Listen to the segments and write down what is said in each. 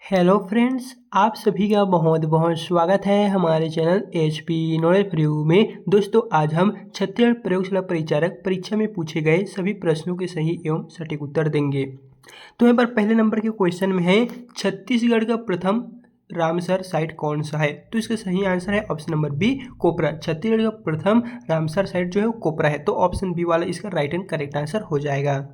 Hello friends, आप सभी का बहुत बहुत स्वागत है हमारे channel HP knowledge for you में। दोस्तों, आज हम छत्तीसगढ़ प्रयोगशाला परिचारक परीक्षा में पूछे गए सभी प्रश्नों के सही एवं सटीक उत्तर देंगे। तो यहाँ पर पहले नंबर के क्वेश्चन में है, छत्तीसगढ़ का प्रथम रामसर साइट कौन सा है? तो इसका सही आंसर है ऑप्शन नंबर बी, कोपरा। छत्तीसगढ़ का प्रथम रामसर साइट जो है वो कोपरा है, तो ऑप्शन बी वाला इसका राइट एंड करेक्ट आंसर हो जाएगा।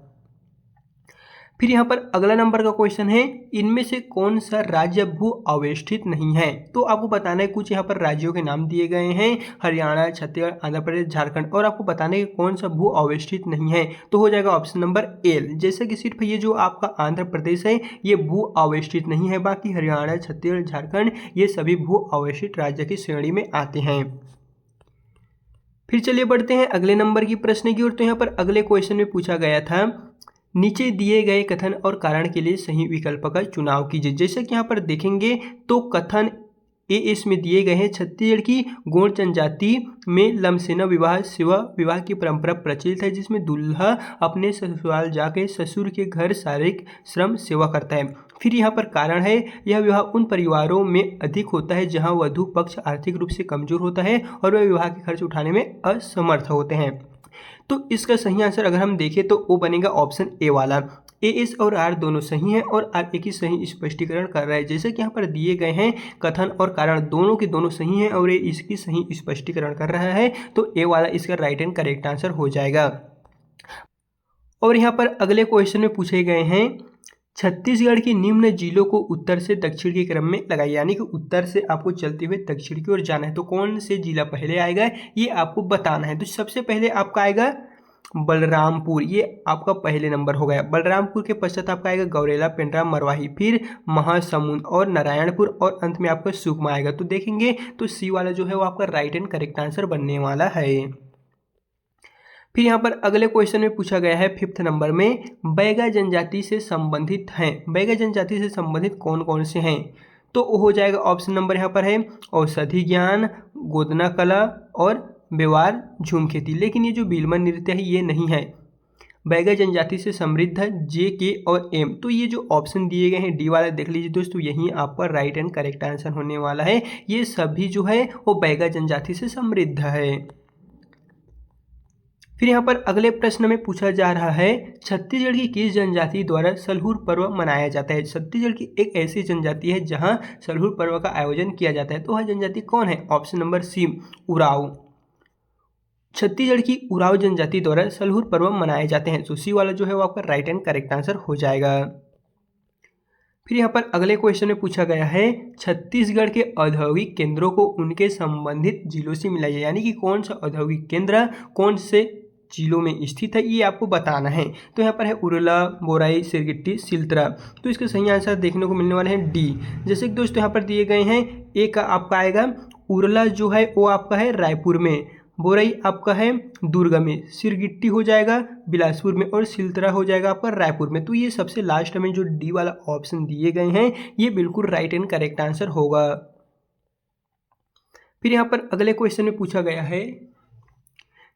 फिर यहाँ पर अगला नंबर का क्वेश्चन है, इनमें से कौन सा राज्य भू अवेष्टित नहीं है? तो आपको बताना है, कुछ यहाँ पर राज्यों के नाम दिए गए हैं, हरियाणा, छत्तीसगढ़, आंध्र प्रदेश, झारखंड, और आपको बताना है कि कौन सा भू अवेष्टित नहीं है। तो हो जाएगा ऑप्शन नंबर एल। जैसे कि सिर्फ ये जो आपका आंध्र प्रदेश है ये भू अवेष्टित नहीं है, बाकी हरियाणा, छत्तीसगढ़, झारखंड ये सभी भू अवेष्टित राज्य की श्रेणी में आते हैं। फिर चलिए बढ़ते हैं अगले नंबर की प्रश्न की ओर। तो यहाँ पर अगले क्वेश्चन में पूछा गया था, नीचे दिए गए कथन और कारण के लिए सही विकल्प का चुनाव कीजिए। जैसे कि यहाँ पर देखेंगे तो कथन ए इसमें दिए गए हैं, छत्तीसगढ़ की गौड़ जनजाति में लमसेना विवाह सेवा विवाह की परंपरा प्रचलित है, जिसमें दूल्हा अपने ससुराल जाके ससुर के घर शारीरिक श्रम सेवा करता है। फिर यहाँ पर कारण है, यह विवाह उन परिवारों में अधिक होता है जहाँ वधु पक्ष आर्थिक रूप से कमजोर होता है और वह विवाह के खर्च उठाने में असमर्थ होते हैं। तो इसका सही आंसर अगर हम देखें तो वो बनेगा ऑप्शन ए वाला। ए एस और आर दोनों सही हैं और आर एक ही सही स्पष्टीकरण कर रहा है। जैसे कि यहाँ पर दिए गए हैं कथन और कारण दोनों के दोनों सही हैं और ये इसकी सही स्पष्टीकरण कर रहा है, तो ए वाला इसका राइट एंड करेक्ट आंसर हो जाएगा। और यहाँ पर अगले क्वेश्चन में पूछे गए हैं, छत्तीसगढ़ के निम्न जिलों को उत्तर से दक्षिण के क्रम में लगाइए, यानी कि उत्तर से आपको चलते हुए दक्षिण की ओर जाना है, तो कौन से जिला पहले आएगा ये आपको बताना है। तो सबसे पहले आपका आएगा बलरामपुर, ये आपका पहले नंबर हो गया। बलरामपुर के पश्चात आपका आएगा गौरेला, पेंड्रा, मरवाही, फिर महासमुंद और नारायणपुर, और अंत में आपका सुकमा आएगा। तो देखेंगे तो सी वाला जो है वो आपका राइट एंड करेक्ट आंसर बनने वाला है। फिर यहाँ पर अगले क्वेश्चन में पूछा गया है फिफ्थ नंबर में, बैगा जनजाति से संबंधित हैं। बैगा जनजाति से संबंधित कौन कौन से हैं? तो हो जाएगा ऑप्शन नंबर यहाँ पर है औषधि ज्ञान, गोदना कला और व्यवहार झूम खेती। लेकिन ये जो बिलमन नृत्य है ये नहीं है। बैगा जनजाति से समृद्ध है जे के और एम। तो ये जो ऑप्शन दिए गए हैं डी वाला देख लीजिए दोस्तों, यही आपका राइट एंड करेक्ट आंसर होने वाला है। ये सभी जो है वो बैगा जनजाति से समृद्ध है। फिर यहाँ पर अगले प्रश्न में पूछा जा रहा है, छत्तीसगढ़ की किस जनजाति द्वारा सलहुर पर्व मनाया जाता है? छत्तीसगढ़ की एक ऐसी जनजाति है जहाँ सलहुर पर्व का आयोजन किया जाता है, तो वह जनजाति कौन है? Option number C, Oraon. Chhattisgarh की उराव जनजाति द्वारा सलहुर पर्व मनाए जाते हैं, तो सी वाला जो है वो आपका राइट एंड करेक्ट आंसर हो जाएगा। फिर यहाँ पर अगले क्वेश्चन में पूछा गया है, छत्तीसगढ़ के औद्योगिक केंद्रों को उनके संबंधित जिलों से मिलाइए, यानी कि कौन सा औद्योगिक केंद्र कौन से जिलों में स्थित है ये आपको बताना है। तो यहाँ पर है उरला, बोराई, सिरगिट्टी, सिलतरा। तो इसका सही आंसर देखने को मिलने वाला है डी। जैसे कि दोस्तों यहाँ पर दिए गए हैं, ए का आपका आएगा उरला जो है वो आपका है रायपुर में, बोराई आपका है दुर्ग में, सिरगिट्टी हो जाएगा बिलासपुर में, और सिलतरा हो जाएगा आपका रायपुर में। तो ये सबसे लास्ट में जो डी वाला ऑप्शन दिए गए हैं ये बिल्कुल राइट एंड करेक्ट आंसर होगा। फिर यहाँ पर अगले क्वेश्चन में पूछा गया है,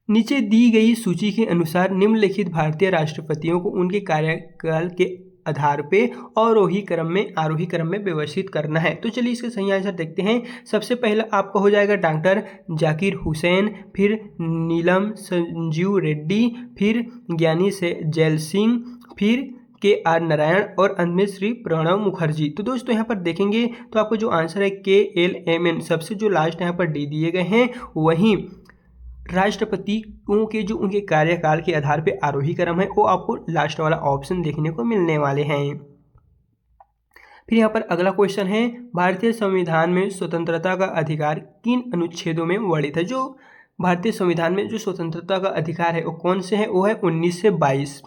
नीचे दी गई सूची के अनुसार निम्नलिखित भारतीय राष्ट्रपतियों को उनके कार्यकाल के आधार पे आरोही क्रम में व्यवस्थित करना है। तो चलिए इसका सही आंसर देखते हैं। सबसे पहला आपका हो जाएगा डॉक्टर जाकिर हुसैन, फिर नीलम संजीव रेड्डी, फिर ज्ञानी से जैल सिंह, फिर के आर नारायण, और अंत में श्री प्रणब मुखर्जी। तो दोस्तों यहाँ पर देखेंगे तो आपको जो आंसर है KLMN, सबसे जो लास्ट यहाँ पर डी दिए गए हैं वहीं राष्ट्रपतियों के जो उनके कार्यकाल के आधार पे आरोही क्रम है वो आपको लास्ट वाला ऑप्शन देखने को मिलने वाले हैं। फिर यहाँ पर अगला क्वेश्चन है, भारतीय संविधान में स्वतंत्रता का अधिकार किन अनुच्छेदों में वर्णित है? जो भारतीय संविधान में जो स्वतंत्रता का अधिकार है वो कौन से है? वो है 19 से 22।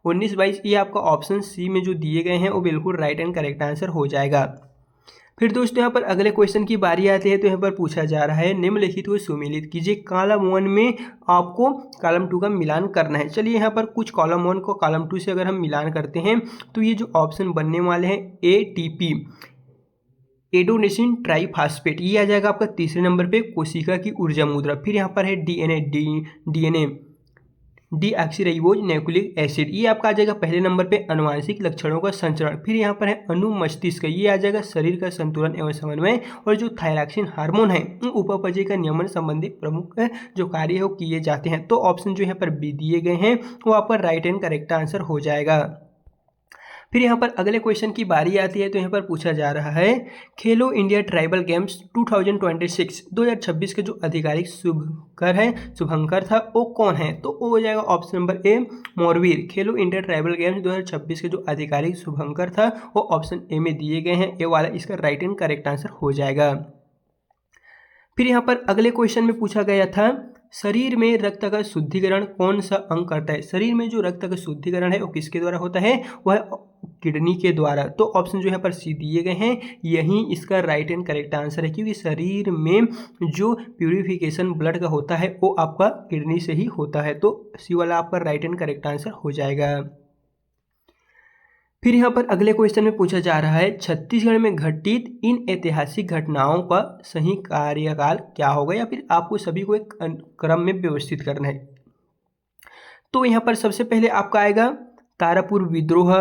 19-22 ये आपका ऑप्शन सी में जो दिए गए हैं वो बिल्कुल राइट एंड करेक्ट आंसर हो जाएगा। फिर दोस्तों यहाँ पर अगले क्वेश्चन की बारी आती है। तो यहाँ पर पूछा जा रहा है, निम्नलिखित को सुमेलित कीजिए। कॉलम 1 में आपको कॉलम 2 का मिलान करना है। चलिए यहाँ पर कुछ कॉलम 1 को कॉलम 2 से अगर हम मिलान करते हैं तो ये जो ऑप्शन बनने वाले हैं ATP, एडोनेसिन ट्राइफास्फेट, ये आ जाएगा आपका तीसरे नंबर पे कोशिका की ऊर्जा मुद्रा। फिर यहाँ पर है DNA डीऑक्सीराइबोज न्यूक्लिक एसिड, ये आपका आ जाएगा पहले नंबर पे आनुवांशिक लक्षणों का संचरण। फिर यहाँ पर है अनुमस्तिष्क, ये आ जाएगा शरीर का संतुलन एवं समन्वय। और जो थायरॉक्सिन हार्मोन है उपपचय का नियमन संबंधी प्रमुख जो कार्य है वो किए जाते हैं। तो ऑप्शन जो यहाँ पर बी दिए गए हैं वो आपका राइट एंड करेक्ट आंसर हो जाएगा। फिर यहाँ पर अगले क्वेश्चन की बारी आती है। तो यहाँ पर पूछा जा रहा है खेलो इंडिया ट्राइबल गेम्स 2026 के जो आधिकारिक शुभंकर था वो कौन है? तो वो हो जाएगा option number A मोरवीर। Khelo India tribal games 2026 के जो आधिकारिक शुभंकर था वो ऑप्शन ए में दिए गए हैं, ए वाला इसका राइट एंड करेक्ट आंसर हो जाएगा। फिर यहाँ पर अगले क्वेश्चन में पूछा गया था शरीर में रक्त का शुद्धिकरण कौन सा अंग करता है? शरीर में जो रक्त का शुद्धिकरण है वो किसके द्वारा होता है? वह किडनी के द्वारा। तो ऑप्शन जो यहाँ पर सी दिए गए हैं, यही इसका राइट एंड करेक्ट आंसर है, क्योंकि शरीर में जो प्यूरिफिकेशन ब्लड का होता है वो आपका किडनी से ही होता है। तो सी वाला आपका राइट एंड करेक्ट आंसर हो जाएगा। फिर यहाँ पर अगले क्वेश्चन में पूछा जा रहा है छत्तीसगढ़ में घटित इन ऐतिहासिक घटनाओं का सही कार्यकाल क्या होगा, या फिर आपको सभी को एक क्रम में व्यवस्थित करना है। तो यहाँ पर सबसे पहले आपका आएगा तारापुर विद्रोह,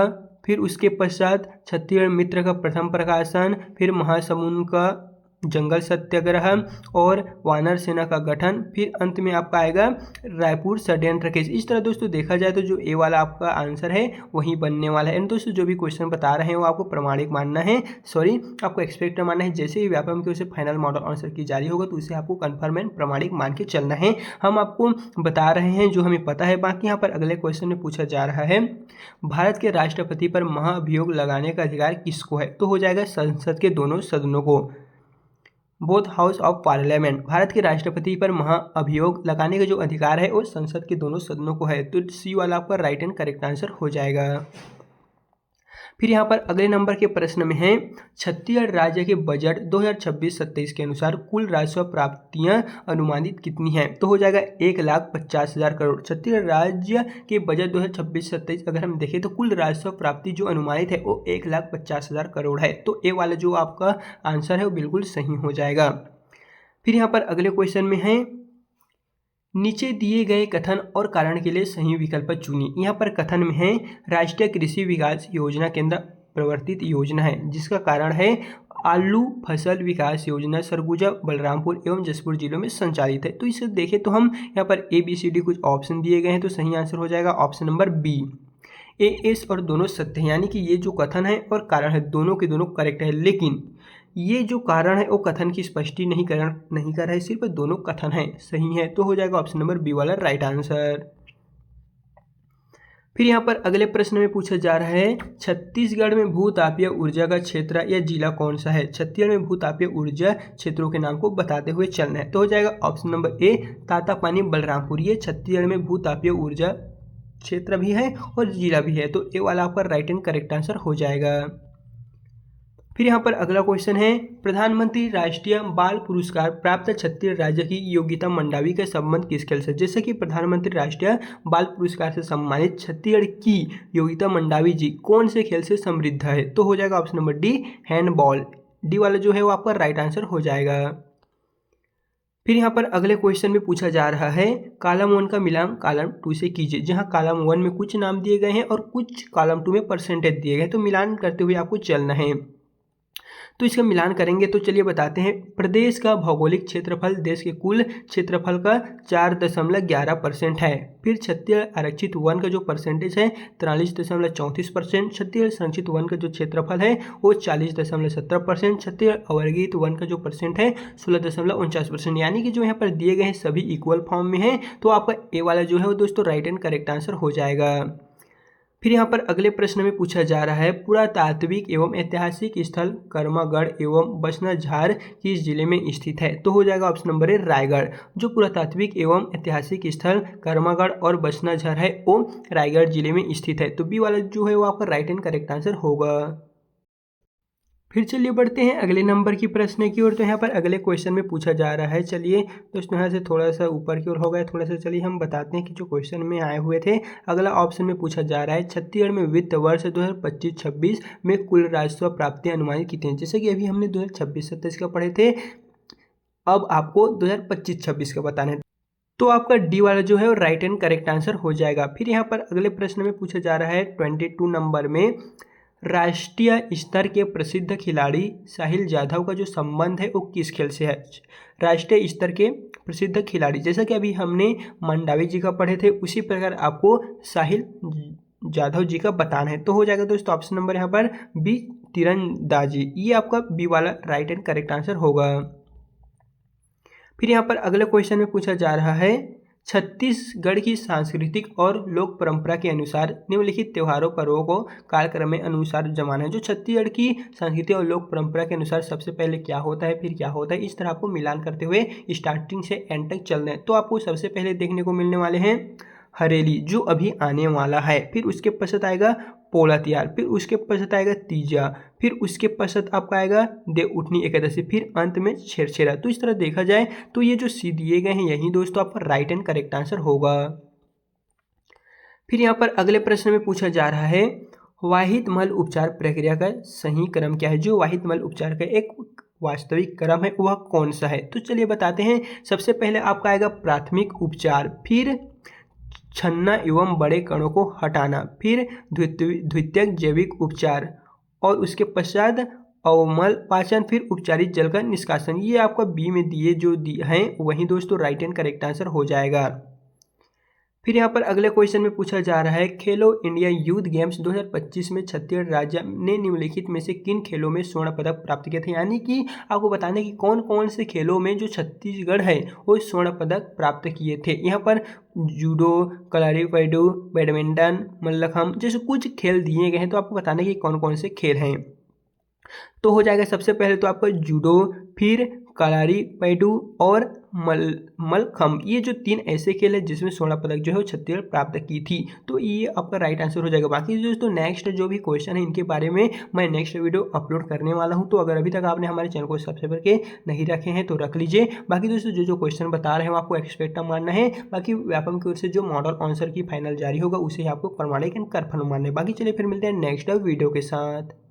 फिर उसके पश्चात छत्तीसगढ़ मित्र का प्रथम प्रकाशन, फिर महासमुंद का जंगल सत्याग्रह और वानर सेना का गठन, फिर अंत में आपका आएगा रायपुर षड्यंत्र केस। इस तरह दोस्तों देखा जाए तो जो ए वाला आपका आंसर है वही बनने वाला है। दोस्तों जो भी क्वेश्चन बता रहे हैं वो आपको प्रमाणिक मानना है, आपको एक्सपेक्ट मानना है। जैसे ही व्यापम की ओर से फाइनल मॉडल आंसर की जारी होगा तो उसे आपको कन्फर्म एंड प्रमाणिक मान के चलना है। हम आपको बता रहे हैं जो हमें पता है। बाकी यहाँ पर अगले क्वेश्चन में पूछा जा रहा है भारत के राष्ट्रपति पर महाअभियोग लगाने का अधिकार किसको है? तो हो जाएगा संसद के दोनों सदनों को, both house of parliament. Bharat के राष्ट्रपति पर महाअभियोग लगाने का जो अधिकार है वो संसद के दोनों सदनों को है। तो सी वाला आपका राइट एंड करेक्ट आंसर हो जाएगा। फिर यहाँ पर अगले नंबर के प्रश्न में है छत्तीसगढ़ राज्य के बजट 2026-27 के अनुसार कुल राजस्व प्राप्तियाँ अनुमानित कितनी हैं? तो हो जाएगा 1,50,000 करोड़। छत्तीसगढ़ राज्य के बजट 2026-27 अगर हम देखें तो कुल राजस्व प्राप्ति जो अनुमानित है वो 1,50,000 करोड़ है। तो ए वाला जो आपका आंसर है वो बिल्कुल सही हो जाएगा। फिर यहाँ पर अगले क्वेश्चन में है नीचे दिए गए कथन और कारण के लिए सही विकल्प चुनिए। यहाँ पर कथन में है राष्ट्रीय कृषि विकास योजना केंद्र प्रवर्तित योजना है, जिसका कारण है आलू फसल विकास योजना सरगुजा बलरामपुर एवं जसपुर जिलों में संचालित है। तो इसे देखें तो हम यहाँ पर ABCD कुछ ऑप्शन दिए गए हैं, तो सही आंसर हो जाएगा ऑप्शन नंबर बी। AS और दोनों सत्य हैं, यानी कि ये जो कथन है और कारण है दोनों के दोनों करेक्ट है, लेकिन ये जो कारण है वो कथन की स्पष्टि नहीं कर रहा है, सिर्फ दोनों कथन है सही है। तो हो जाएगा ऑप्शन नंबर बी वाला राइट आंसर। फिर यहाँ पर अगले प्रश्न में पूछा जा रहा है छत्तीसगढ़ में भूतापीय ऊर्जा का क्षेत्र या जिला कौन सा है? छत्तीसगढ़ में भूतापीय ऊर्जा क्षेत्रों के नाम को बताते हुए चलना है। तो हो जाएगा option number A Tatapani Balrampur. ये छत्तीसगढ़ में भूतापीय ऊर्जा क्षेत्र भी है और जिला भी है। तो ए वाला आपका राइट एंड करेक्ट आंसर हो जाएगा। फिर यहाँ पर अगला क्वेश्चन है प्रधानमंत्री राष्ट्रीय बाल पुरस्कार प्राप्त छत्तीसगढ़ राज्य की योगिता मंडावी का संबंध किस खेल से? जैसे कि प्रधानमंत्री राष्ट्रीय बाल पुरस्कार से सम्मानित छत्तीसगढ़ की योगिता मंडावी जी कौन से खेल से समृद्ध है? तो हो जाएगा option number D handball. D वाला जो है वो आपका राइट आंसर हो जाएगा। फिर यहाँ पर अगले क्वेश्चन में पूछा जा रहा है कॉलम 1 का मिलान कॉलम 2 से कीजिए। जहाँ कॉलम 1 में कुछ नाम दिए गए हैं और कुछ कॉलम 2 में परसेंटेज दिए गए हैं, तो मिलान करते हुए आपको चलना है। तो इसका मिलान करेंगे तो चलिए बताते हैं। प्रदेश का भौगोलिक क्षेत्रफल देश के कुल क्षेत्रफल का 4.11% है। फिर छत्तीसगढ़ आरक्षित वन का जो परसेंटेज है 43.34%। छत्तीसगढ़ संरक्षित वन का जो क्षेत्रफल है वो 40.17%। छत्तीसगढ़ अवर्गीत वन का जो परसेंट है 16.49%। यानी कि जो यहाँ पर दिए गए हैं सभी इक्वल फॉर्म में है। तो आपका ए वाला जो है वो दोस्तों राइट एंड करेक्ट आंसर हो जाएगा। फिर यहाँ पर अगले प्रश्न में पूछा जा रहा है पुरातात्विक एवं ऐतिहासिक स्थल कर्मागढ़ एवं बसनाझार किस जिले में स्थित है? तो हो जाएगा ऑप्शन नंबर ए रायगढ़। जो पुरातात्विक एवं ऐतिहासिक स्थल कर्मागढ़ और बसनाझार है वो रायगढ़ जिले में स्थित है। तो बी वाला जो है वो आपका राइट एंड करेक्ट आंसर होगा। फिर चलिए बढ़ते हैं अगले नंबर की प्रश्न की ओर। तो यहाँ पर अगले क्वेश्चन में पूछा जा रहा है, चलिए दोस्तों यहाँ से थोड़ा सा ऊपर की ओर हो गया थोड़ा सा, चलिए हम बताते हैं कि जो क्वेश्चन में आए हुए थे। अगला ऑप्शन में पूछा जा रहा है छत्तीसगढ़ में वित्त वर्ष 2025-26 में कुल राजस्व प्राप्तियाँ अनुमानित कितनी हैं? जैसे कि अभी हमने 2026-27 का पढ़े थे, अब आपको 2025-26 का बताना है। तो आपका डी वाला जो है वो राइट एंड करेक्ट आंसर हो जाएगा। फिर यहाँ पर अगले प्रश्न में पूछा जा रहा है 22 नंबर में, राष्ट्रीय स्तर के प्रसिद्ध खिलाड़ी साहिल जाधव का जो संबंध है वो किस खेल से है। राष्ट्रीय स्तर के प्रसिद्ध खिलाड़ी, जैसा कि अभी हमने मंडावी जी का पढ़े थे, उसी प्रकार आपको साहिल जाधव जी का बताना है। तो हो जाएगा दोस्तों ऑप्शन नंबर यहाँ पर बी, तीरंदाजी। ये आपका बी वाला राइट एंड करेक्ट आंसर होगा। फिर यहाँ पर अगले क्वेश्चन में पूछा जा रहा है, छत्तीसगढ़ की सांस्कृतिक और लोक परंपरा के अनुसार निम्नलिखित त्योहारों पर्वों को कालक्रम में अनुसार जमाना है। जो छत्तीसगढ़ की संस्कृति और लोक परंपरा के अनुसार सबसे पहले क्या होता है, फिर क्या होता है, इस तरह आपको मिलान करते हुए स्टार्टिंग से एंड तक चल रहे हैं। तो आपको सबसे पहले देखने को मिलने वाले हैं हरेली, जो अभी आने वाला है। फिर उसके पश्चात आएगा पोला तिहार, फिर उसके पश्चात आएगा तीजा, फिर उसके पश्चात आपका आएगा देवउठनी एकादशी, फिर अंत में छेरछेरा। तो इस तरह देखा जाए तो ये जो सी दिए गए हैं यही दोस्तों आपका राइट एंड करेक्ट आंसर होगा। फिर यहाँ पर अगले प्रश्न में पूछा जा रहा है, वाहित मल उपचार प्रक्रिया का सही क्रम क्या है। जो वाहित मल उपचार का एक वास्तविक क्रम है वह कौन सा है। तो चलिए बताते हैं। सबसे पहले आपका आएगा प्राथमिक उपचार, फिर छन्ना एवं बड़े कणों को हटाना, फिर द्वितीयक जैविक उपचार, और उसके पश्चात अवमल पाचन, फिर उपचारित जल का निष्कासन। ये आपका बी में दिए जो दिए हैं वही दोस्तों राइट एंड करेक्ट आंसर हो जाएगा। फिर यहाँ पर अगले क्वेश्चन में पूछा जा रहा है, खेलो इंडिया यूथ गेम्स 2025 में छत्तीसगढ़ राज्य ने निम्नलिखित में से किन खेलों में स्वर्ण पदक प्राप्त किए थे। यानी कि आपको बताना है कि कौन कौन से खेलों में जो छत्तीसगढ़ है वो स्वर्ण पदक प्राप्त किए थे। यहाँ पर जूडो, कलारीपयटू, बैडमिंटन, मल्लखम्ब जैसे कुछ खेल दिए गए हैं। तो आपको बताना है कि कौन कौन से खेल हैं। तो हो जाएगा सबसे पहले तो आपका जूडो, फिर कलारीपयटू और मल्लखम्ब। ये जो तीन ऐसे खेल है जिसमें स्वर्ण पदक जो है वो छत्तीसगढ़ प्राप्त की थी। तो ये आपका राइट आंसर हो जाएगा। बाकी दोस्तों नेक्स्ट जो भी क्वेश्चन है इनके बारे में मैं नेक्स्ट वीडियो अपलोड करने वाला हूं। तो अगर अभी तक आपने हमारे चैनल को सब्सक्राइब करके नहीं रखे हैं तो रख लीजिए। बाकी दोस्तों जो क्वेश्चन बता रहे हैं आपको एक्सपेक्ट मानना है। बाकी व्यापम की ओर से जो मॉडल आंसर की फाइनल जारी होगा उसे आपको प्रमाणिक एंड कन्फर्म मानना है। बाकी चलिए फिर मिलते हैं नेक्स्ट वीडियो के साथ।